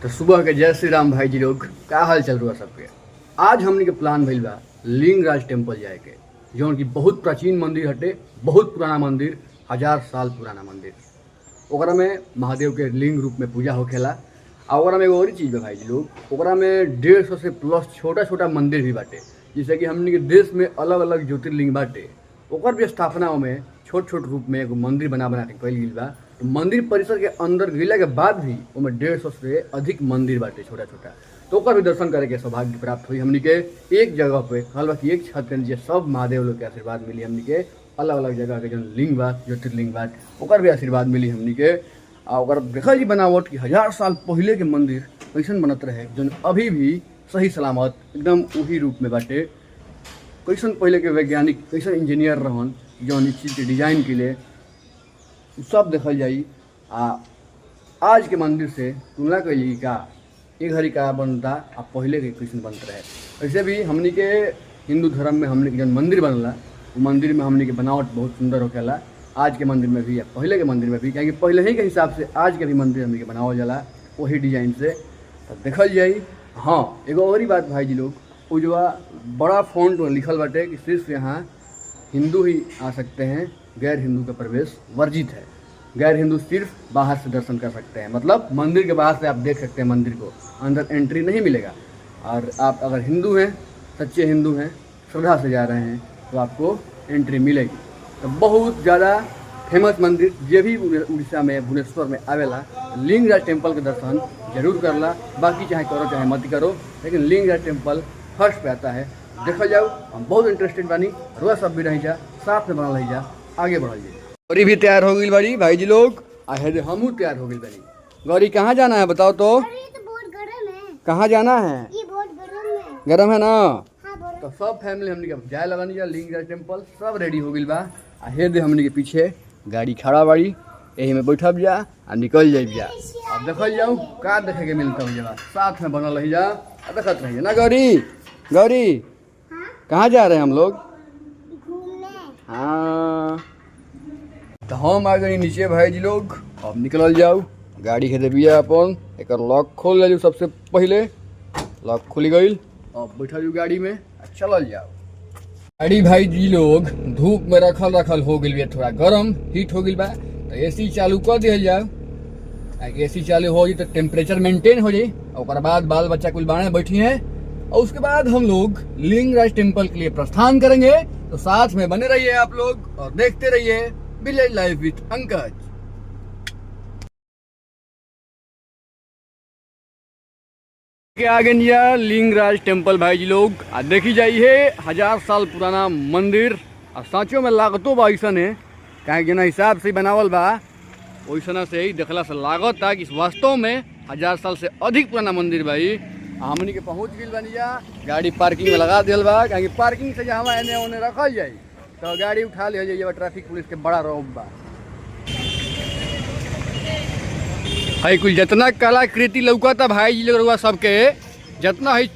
तो सुबह के जय श्री राम भाई जी लोग, का हाल चल रहा सबके। आज हमने के प्लान भइल बा लिंगराज टेम्पल जाए के, जौन की बहुत प्राचीन मंदिर हटे, बहुत पुराना मंदिर, 1000 साल पुराना मंदिर। ओकरा में महादेव के लिंग रूप में पूजा होखेला। आ ओकरा में एगो और चीज़ बा भाई जी लोग, ओकरा में 150 से प्लस छोटा छोटा मंदिर भी बाटे। जैसे कि हमने के देश में अलग अलग ज्योतिर्लिंग बाटे, ओकर भी स्थापना में छोट छोट रूप में एगो मंदिर बना के कइल गइल बा। तो मंदिर परिसर के अंदर गइला के बाद भी ओमे 150 से अधिक मंदिर बाटे छोटा छोटा। तो ओकर भी दर्शन करे के सौभाग्य प्राप्त हुई हमनी के। एक जगह पे कहल बा कि एक छत के नीचे सब महादेव लोग के आशीर्वाद मिली हमनी के। अलग अलग जगह के जो लिंग बा, ज्योतिर्लिंग बा, ओकर भी आशीर्वाद मिली हमनी के। आ ओकर देखल जी बनावट कि 1000 साल पहले के मंदिर कैसन बनत रहे, जो अभी भी सही सलामत एकदम वही रूप में बाटे। कैसन पहले के वैज्ञानिक, कैसन इंजीनियर रहन जौन इस चीज़ के डिजाइन के लिए सब देखल जाई। आज के मंदिर से तुलना कैली का एक घड़ी का बनता आ पहले के कैसन बनत रहे। ऐसे भी हमनी के हिंदू धर्म में हमनी के जौन मंदिर बनला, वो मंदिर में हमनी के बनावट बहुत सुंदर होखेला। आज के मंदिर में भी या पहले के मंदिर में भी, क्योंकि पहले ही के हिसाब से आज के भी मंदिर हमनी के बनावल जाला वही डिजाइन से। तो देखल जाई। हाँ, एगो और ही बात भाई जी लोग, वो जो बड़ा फॉन्ट में लिखल बाटे कि सिर्फ यहाँ हिंदू ही आ सकते हैं, गैर हिंदू का प्रवेश वर्जित है। गैर हिंदू सिर्फ बाहर से दर्शन कर सकते हैं, मतलब मंदिर के बाहर से आप देख सकते हैं मंदिर को, अंदर एंट्री नहीं मिलेगा। और आप अगर हिंदू हैं, सच्चे हिंदू हैं, श्रद्धा से जा रहे हैं, तो आपको एंट्री मिलेगी। तो बहुत ज़्यादा फेमस मंदिर जे भी उड़ीसा में भुवनेश्वर में आवेला, लिंगराज टेम्पल के दर्शन जरूर करला। बाकी चाहे करो चाहे मत करो, लेकिन लिंगराज टेम्पल फर्स्ट पे आता है। देखा जाओ, हम बहुत इंटरेस्टेड बानी, रोज सब भी रही जा, साथ में बनल रही जा, आगे बढ़ल जाए। गौरी भी तैयार हो गई बड़ी भाई जी लोग, आहे हमू तैयार हो गई बनी। गौरी कहाँ जाना है बताओ तो? कहाँ जाना है? गरम है ना? तो सब फैमिली हमने के जाए लगनी जा लिंगराज टेम्पल, सब रेडी हो गई बा। आहे दे हमने के पीछे गाड़ी खड़ा बाड़ी, यही में बैठब जा आ निकल जाइब जा। अब देखल जाऊँ का देखे के मिलता हो, साथ में बनल रही जा, देखत रहिए ना। गौरी गौरी कहाँ जा रहे हैं हम लोग? हाँ, तो हम आ गई नीचे भाई जी लोग। अब निकल जाओ, गाड़ी के देविया अपन एक लॉक खोल ले। सबसे पहले लॉक खुल गई, अब बैठा जाओ गाड़ी में, चलल जाओ। गाड़ी भाई जी लोग धूप में रखल हो गई, थोड़ा गरम हीट हो गई बा, तो एसी चालू कर दिया जाओ। एसी चालू हो जाए तो टेम्परेचर मेंटेन हो जाए। और बाद बाल बच्चा कुल बाणे बैठी हैं, और उसके बाद हम लोग लिंगराज टेम्पल के लिए प्रस्थान करेंगे। तो साथ में बने रहिए आप लोग और देखते रहिए विलेज लाइफ विथ अंकज। आगे निया लिंगराज टेम्पल भाई जी लोग, देखी जाइए 1000 साल पुराना मंदिर। और साँचों में लागतो बा ऐसा है, कहीं जना हिसाब से बनावल बा वैसा से ही देखला से लागत था कि वास्तव में 1000 साल से अधिक पुराना मंदिर भाई। हमनी के पहुँच गई बनी जा, गाड़ी पार्किंग में लगा दिल बा, कहीं पार्किंग से जहाँ एने ओने रखल जाए तो गाड़ी उठा लिया जाइए। ट्रैफिक पुलिस के बड़ा रौब बा है। कुल जितना कलाकृति लौकता भाई जी लोग सबके, जितना है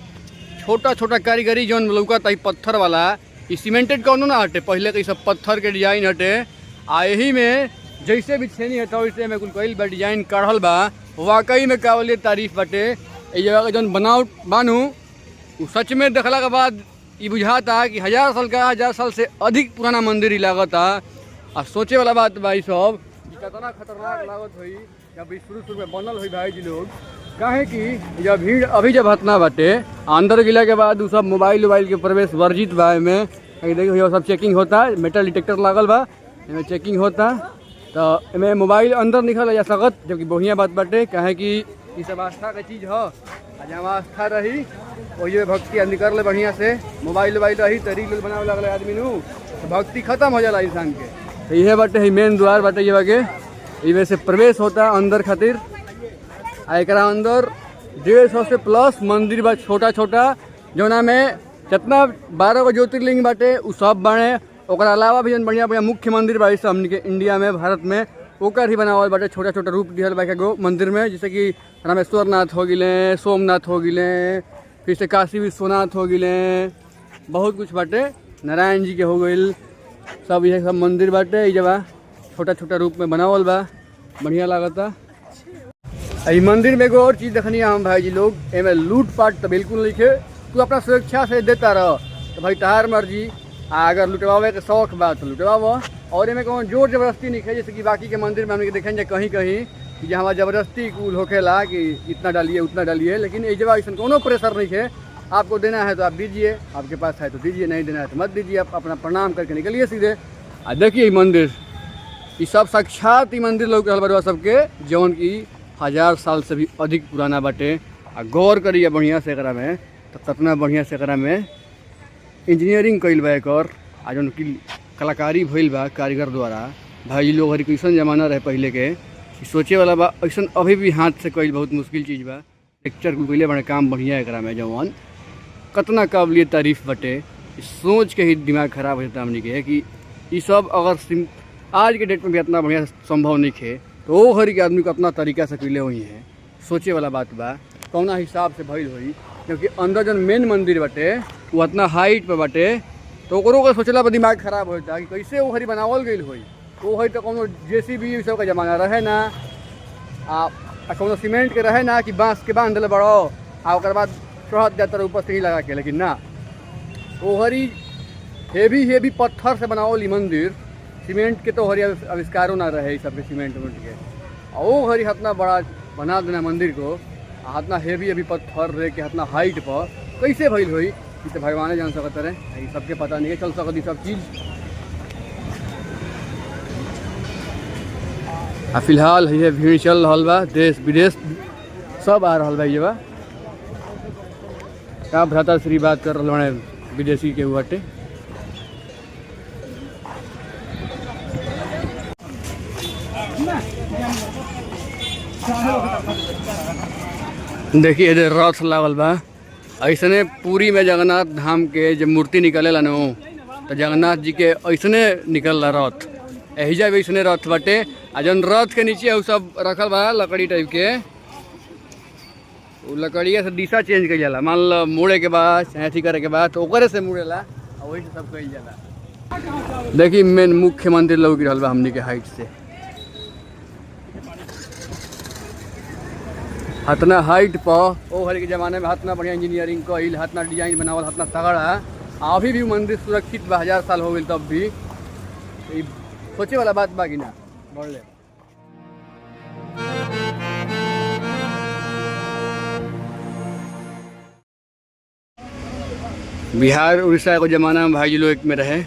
छोटा छोटा कारीगरी जौन लौकता है पत्थर वाला, ये सीमेंटेड कौनो ना हटे, पहले के सब पत्थर के डिजाइन हटे। आ यही में जैसे भी छेनी हटा वैसे में कुल कई बा डिजाइन काढ़ल बा। वाकई में काबिल तारीफ बाटे। ये जगह के जौन बनावट बानू, वो सच में देखला के बाद ये बुझाता कि 1000 साल का 1000 साल से अधिक पुराना मंदिर ही लागता। आ सोचे वाला बात भाई सब कितना खतरनाक लागत हुई जब शुरू में बनल हुई भाई जी लोग। काहे कि जब भीड़ अभी जब हतना बाटे, अंदर गिला के बाद सब मोबाइल के प्रवेश वर्जित बा। में देखिए सब चेकिंग होता, मेटल डिटेक्टर लागल बा, इनमें चेकिंग होता। तो इनमें मोबाइल अंदर निकल जा सकत, जबकि बढ़िया बात बाटे। काहे कि ये सब आस्था का चीज़ है, जहाँ आस्था रही वही भक्ति निकल बढ़िया से। मोबाइल रही तो रील बनावे लगल आदमी नू, तो भक्ति खत्म हो जाला इंसान के। तो यह बाटे ही मेन द्वार बाटे, ये बाके इवे से प्रवेश होता अंदर खातिर। एक अंदर 150 से प्लस मंदिर बा, छोटा छोटा, जोना में जितना 12 गो ज्योतिर्लिंग बाटे उ सब बाणे। ओकर अलावा भी बढ़िया बढ़िया मुख्य मंदिर बा हमनी के इंडिया में, भारत में, ओकर ही बनावल बाटे। छोटा छोटा रूप दिहल बा गो मंदिर में, जैसे कि रामेश्वर नाथ हो गए, सोमनाथ हो गए, फिर से काशी विश्वनाथ हो गए, बहुत कुछ बाटे, नारायण जी के हो गए, सब ये सब मंदिर बाटे। ये जगह छोटा छोटा रूप में बनावल बा, बढ़िया लागता। ई मंदिर में एगो और चीज़ देखनी है हम भाई जी लोग, एमे लूटपाट तो बिल्कुल नहीं है। तू अपना स्वेच्छा से देता रह तो भाई तहार मर्जी। अगर लुटवावे के शौक बा तो लुटवाव, और एमे कौन जोर जबरदस्ती नहीं है। जैसे कि बाकी के मंदिर में हमने देखेंगे कहीं कहीं कि जहाँ जबरदस्ती कुल होखेला कि इतना डालिए उतना डालिए, लेकिन ये जगह ऐसा कोनो प्रेशर नहीं है। आपको देना है तो आप दीजिए, आपके पास है तो दीजिए, नहीं देना है तो मत दीजिए। आप अपना प्रणाम करके निकलिए सीधे। आ देखिए ये मंदिर, ये सब साक्षात ही मंदिर लोग बरुआ सबके जौन की 1000 साल से भी अधिक पुराना बाटे। आ गौर करिए बढ़िया से एकरा में, तो कितना बढ़िया से एकरा में इंजीनियरिंग कइल बा एकर, आ जौन की कलाकारी भइल बा कारीगर द्वारा। भाई लोग हर कैसन जमाना रहे पहले के, सोचे वाला बा। ऐसा अभी भी हाथ से कइल बहुत मुश्किल चीज़ बा। टेक्चर कुल कइले बड़े काम बढ़िया एकरा में, जौन कितना काबिलिय तारीफ बटे। सोच के ही दिमाग खराब हो जाता हमने के कि ये सब अगर आज के डेट में भी इतना बढ़िया संभव नहीं है, तो वो हर के आदमी को अपना तरीका से कइले हुई हैं। सोचे वाला बात बा कौना हिसाब से भइल हुई, क्योंकि अंदर जन मेन मंदिर बटे वो इतना हाइट पे बटे, तो ओकरों का सोचला पर दिमाग खराब होता कि कैसे वो हरी बनावल गई हुई। वो हरी तो कोनो JCB सब का जमाना रहे ना, आ कोनो सीमेंट के रहे ना कि बांस के बांध दिले बड़ो आ ओकर बाद चढ़त जाता ऊपर से ही लगा के, लेकिन ना वो हरी हेवी पत्थर से बनावल ई मंदिर। सीमेंट के तो हरी आविष्कारों ना रहे ये सबके सीमेंट के, और वो हरी इतना बड़ा बना देना मंदिर को, इतना हेवी पत्थर रह के इतना हाइट पर कैसे भइल हुई ये तो भगवान जान सकते रहे। ये सबके पता नहीं है, चल सकती सब चीज़। आ फिलहाल ये भीड़ चल रहा बा, देश विदेश सब आ रहा बा। ये बा का भ्राताश्री बात कर रहा है विदेशी के बाटे। देखिए इधर रथ लागल बा। ऐसने पूरी में जगन्नाथ धाम के जब मूर्ति निकलेला न, तो जगन्नाथ जी के ऐसने निकल रथ, एहिजा भी ऐसने रथ बाटे। आ जौन रथ के नीचे वो सब रखल बा लकड़ी टाइप के, वो लकड़िया से दिशा चेंज कइल जाला। मान लो मुड़े के बाद चाहे अथी करे के बाद तो ओकरे से मुड़ेला, और वही से सब कइल जाला। देखिए मेन मुख्य मंदिर लौक रहल बा हमनी के हाइट से। हतना हाइट पर ओ हर के ज़माने में हतना बढ़िया इंजीनियरिंग कइल, हतना डिजाइन बनावल, हतना तगड़ा। अभी भी मंदिर सुरक्षित बा, 1000 साल हो गई तब भी। सोचे वाला बात बा कि ना बढ़ले। बिहार उड़ीसा को ज़माना में भाई लोग एक में रहे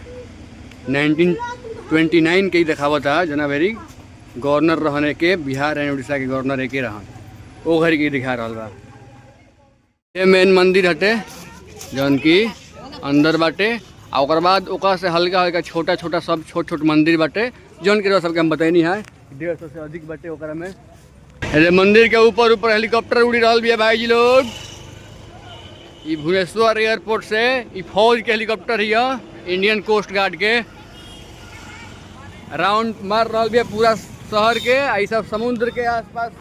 1929 के ही देखावा था। जनवरी गवर्नर रहने के बिहार एंड उड़ीसा के गवर्नर एक ही रहन, वो घर की दिखा रहा बा। ये मेन मंदिर हटे जौन की अंदर बाटे। आ ओकर बाद ओकर से हल्का हल्का छोटा छोटा सब छोट मंदिर बाटे, जौन के सबके हम बताइनी है 150 से अधिक बाटे। ओकरा में मंदिर के ऊपर हेलीकॉप्टर उड़ी रहा है भाई जी लोग। ये भुवनेश्वर एयरपोर्ट से ये फौज के हेलीकॉप्टर है, इंडियन कोस्ट गार्ड के। राउंड मार रहा है पूरा शहर के, आई सब समुद्र के आसपास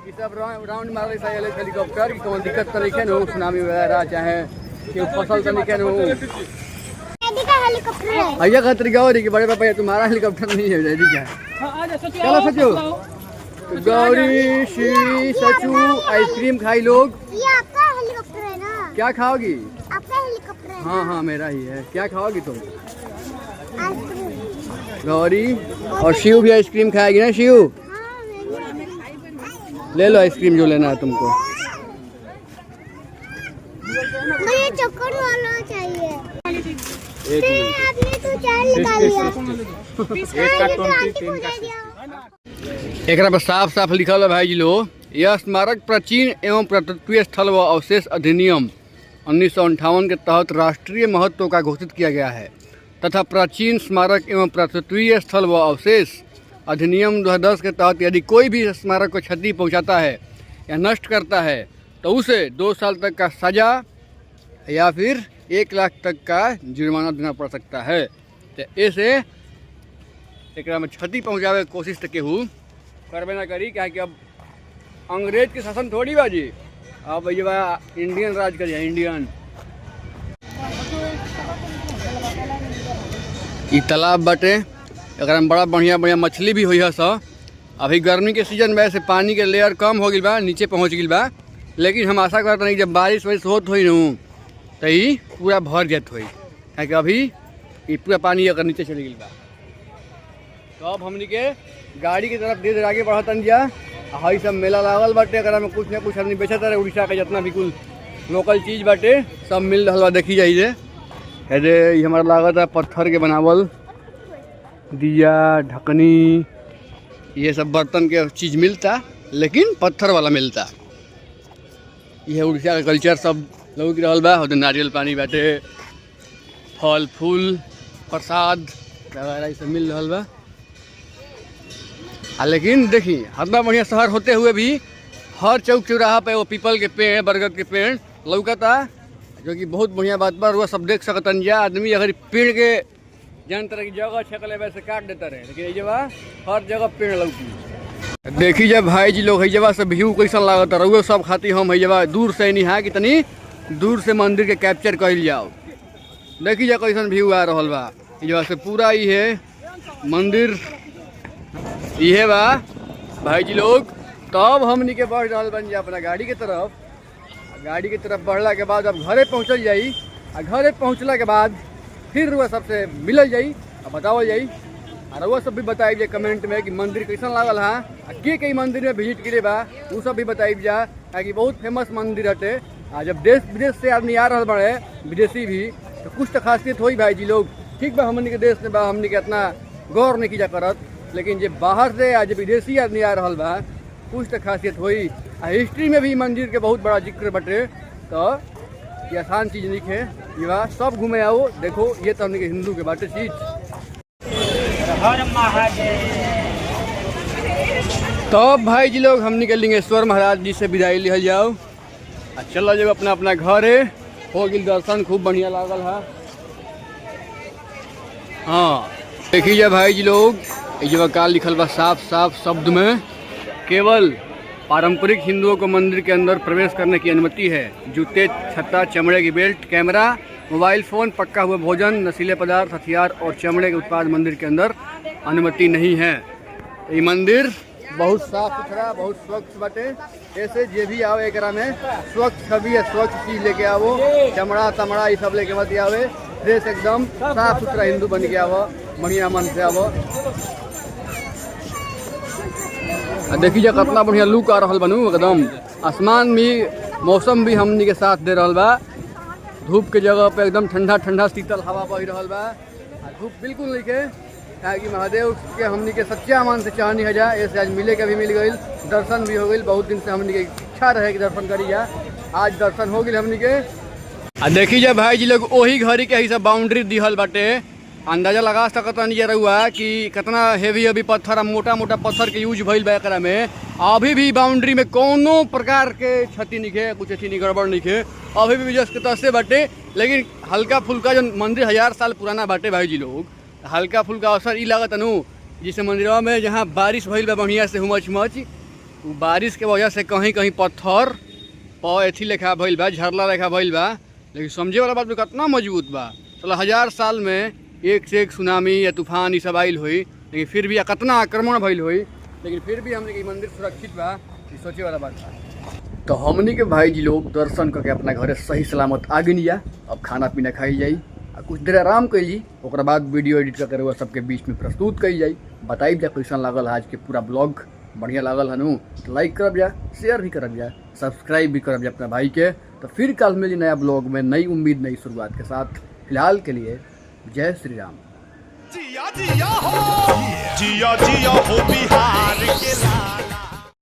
ये सब राउंड मार रही है हेलीकॉप्टर। कोनो दिक्कत तो नहीं है ना, सुनामी वगैरह चाहे फसल तो नहीं है ना। भैया खातिर गौरी कि बड़े पापा तुम्हारा हेलीकॉप्टर नहीं है जी क्या? चलो सचू गौरी श्री सचू आइसक्रीम खाई लोग। ये आपका हेलीकॉप्टर है ना? क्या खाओगी? आपका हेलीकॉप्टर है? हाँ हाँ मेरा ही है। क्या खाओगी तुम? आइसक्रीम। गौरी और शिव भी आइसक्रीम खाएगी ना? शिव ले लो आइसक्रीम जो लेना है तुमको। मुझे चॉकलेट वाला चाहिए। एक आपने तो चार निकाल लिया। एकरा पर साफ साफ लिखल है भाई जी लो, यह स्मारक प्राचीन एवं पुरातत्वीय स्थल व अवशेष अधिनियम 1958 के तहत राष्ट्रीय महत्व का घोषित किया गया है तथा प्राचीन स्मारक एवं पुरातत्वीय स्थल व अवशेष अधिनियम 2010 के तहत यदि कोई भी स्मारक को क्षति पहुंचाता है या नष्ट करता है तो उसे 2 साल तक का सजा या फिर 1 लाख तक का जुर्माना देना पड़ सकता है। तो ऐसे एक में क्षति पहुँचावे के कोशिश तो केहू करबे ना करी, क्या कि अब अंग्रेज के शासन थोड़ी बाजी, अब ये बा इंडियन राज करिए इंडियन। ई तालाब बाटे, एक में बड़ा बढ़िया बढ़िया मछली भी हुई है सब। अभी गर्मी के सीजन में से पानी के लेयर कम हो गई बा, नीचे पहुँच गई बा, लेकिन हम आशा करते नहीं जब बारिश वारिश होत हुई नू तो ही पूरा भर जात हुई, क्योंकि अभी ये पूरा पानी अगर नीचे चली गई बा। तो अब हमनी के गाड़ी की तरफ धीरे आगे बढ़तन जा। हई सब मेला लागल बाटे, अगर में कुछ न कुछ आदमी बेचत रहे, उड़ीसा के जितना भी कुल लोकल चीज़ बाटे सब मिल रहा बा। देखी जाइए ये हमारा लागत है पत्थर के बनावल दिया ढकनी ये सब बर्तन के चीज़ मिलता, लेकिन पत्थर वाला मिलता। यह उड़ीसा का कल्चर सब लोग रहल बा। होते नारियल पानी बाटे, फल फूल प्रसाद वगैरह ये सब मिल रहा बा। लेकिन देखिए इतना बढ़िया शहर होते हुए भी हर चौक चौराहा पे वो पीपल के पेड़ बरगद के पेड़ लौकता, जो कि बहुत बढ़िया बात बा। वो सब देख सकतन जा आदमी अगर पेड़ के जन तरह की जगह छकले वैसे काट देता रहे, लेकिन ये जगह हर जगह पेड़ लौकी। देखी जब भाई जी लोग है जगह से व्यू कैसा लागत रहुए सब खाती हम है जगह दूर से नहीं है कितनी दूर से मंदिर के कैप्चर कर जाओ। देखी जा कैसन व्यू आ रहा बा। ये जगह से पूरा ही है मंदिर ये बा भाई जी लोग। तब हमनी के बढ़ रहा बन जा अपना गाड़ी के तरफ। गाड़ी की तरफ बढ़ला के बाद अब घरे पहुँचल जाई, और घरे पहुँचला के बाद फिर वह सबसे मिलल जाई और बतावल जाई, और वह सब भी बताई जाए कमेंट में कि मंदिर कैसा लागल हाँ, के कई मंदिर में विजिट करे बा वो सब भी बताई जा, कि बहुत फेमस मंदिर हटे। जब देश विदेश से आदमी आ रहा बड़े विदेशी भी तो कुछ तो खासियत होई भाई जी लोग। ठीक बा हमनी के देश में बा हमनी के इतना गौर नहीं किया करत, लेकिन जब बाहर से आज विदेशी आदमी आ रहा बा कुछ तो खासियत होई। हिस्ट्री में भी मंदिर के बहुत बड़ा जिक्र बटे, तो ये आसान चीज़ नहीं है। ये बा सब घूमे आओ देखो, ये तो हमने के हिंदू के बाटे चीज़। तो भाई जी लोग हमने के लिंगेश्वर महाराज जी से विदाई लिहल जाओ, चलो जो अपना अपना घर है हो गई दर्शन खूब बढ़िया लागल है। हाँ देखिए भाई जी लोग ये जगह का लिखल बा साफ साफ शब्द में, केवल पारंपरिक हिंदुओं को मंदिर के अंदर प्रवेश करने की अनुमति है। जूते छत्ता चमड़े की बेल्ट कैमरा मोबाइल फ़ोन पक्का हुआ भोजन नशीले पदार्थ हथियार और चमड़े के उत्पाद मंदिर के अंदर अनुमति नहीं है। ये मंदिर बहुत साफ सुथरा बहुत स्वच्छ बाटे, ऐसे जे भी आओ एक में स्वच्छ छवि या स्वच्छ चीज़ लेके आवो, चमड़ा तमड़ा ये सब लेके मत आवे, फ्रेश एकदम साफ सुथरा हिंदू बन के आवो, बढ़िया मन से आवो। देखी जा कितना बढ़िया लुक आ रहा बनू एकदम। आसमान भी मौसम भी हमनी के साथ दे रहा बा, धूप के जगह पे एकदम ठंडा ठंडा शीतल हवा बह रहा बा। धूप बिल्कुल नहीं है, कि महादेव के हमनी के सच्चा मन से चाहनी है जा, ऐसे आज मिले के भी मिल गई, दर्शन भी हो गई। बहुत दिन से हमनी के इच्छा रहे कि दर्शन करी जा, आज दर्शन हो गई हमनी के। देखी जा भाई जी लोग वही घड़ी के हिसाब बाउंड्री दिहल बाटे, अंदाजा लगा सकता नहीं रहुआ कि कितना हेवी पत्थर मोटा मोटा पत्थर के यूज भइल बा एकरा में। अभी भी बाउंड्री में कोनो प्रकार के क्षति नहीं है, कुछ अच्छी नहीं गड़बड़ नहीं है, अभी भी जस के तसे बाटे। लेकिन हल्का फुल्का जो मंदिर 1000 साल पुराना बाटे भाई जी लोग, हल्का फुल्का असर ई लागत नु जिस मंदिरों में जहाँ बारिश भइल बा बढ़िया से हुमच मच, बारिश के वजह से कहीं कहीं पत्थर एथी लेखा भइल बा, झरला लेखा भइल बा। लेकिन समझे वाला बात भी कितना मजबूत बा। चलो 1000 साल में एक से एक सुनामी या तूफान ये सब आयल हुई, लेकिन फिर भी कितना आक्रमण भइल हुई, लेकिन फिर भी हमने मंदिर सुरक्षित बा, ये सोचे वाला बात बा। तो हमने के भाई जी लोग दर्शन करके अपना घरे सही सलामत आ गई। अब खाना पीना खाई जाई, कुछ देर आराम कैली, ओकरा बाद वीडियो एडिट करके वह सबके बीच में प्रस्तुत कई जाई। बताई जा कैसा लागल आज के पूरा ब्लॉग, बढ़िया लागल हनु तो लाइक करब जा, शेयर भी करब जा, सब्सक्राइब भी करब जा अपना भाई के। तो फिर कल मिली नया ब्लॉग में नई उम्मीद नई शुरुआत के साथ। फिलहाल के लिए जय श्री राम। जिया जिया हो बिहार के लाल।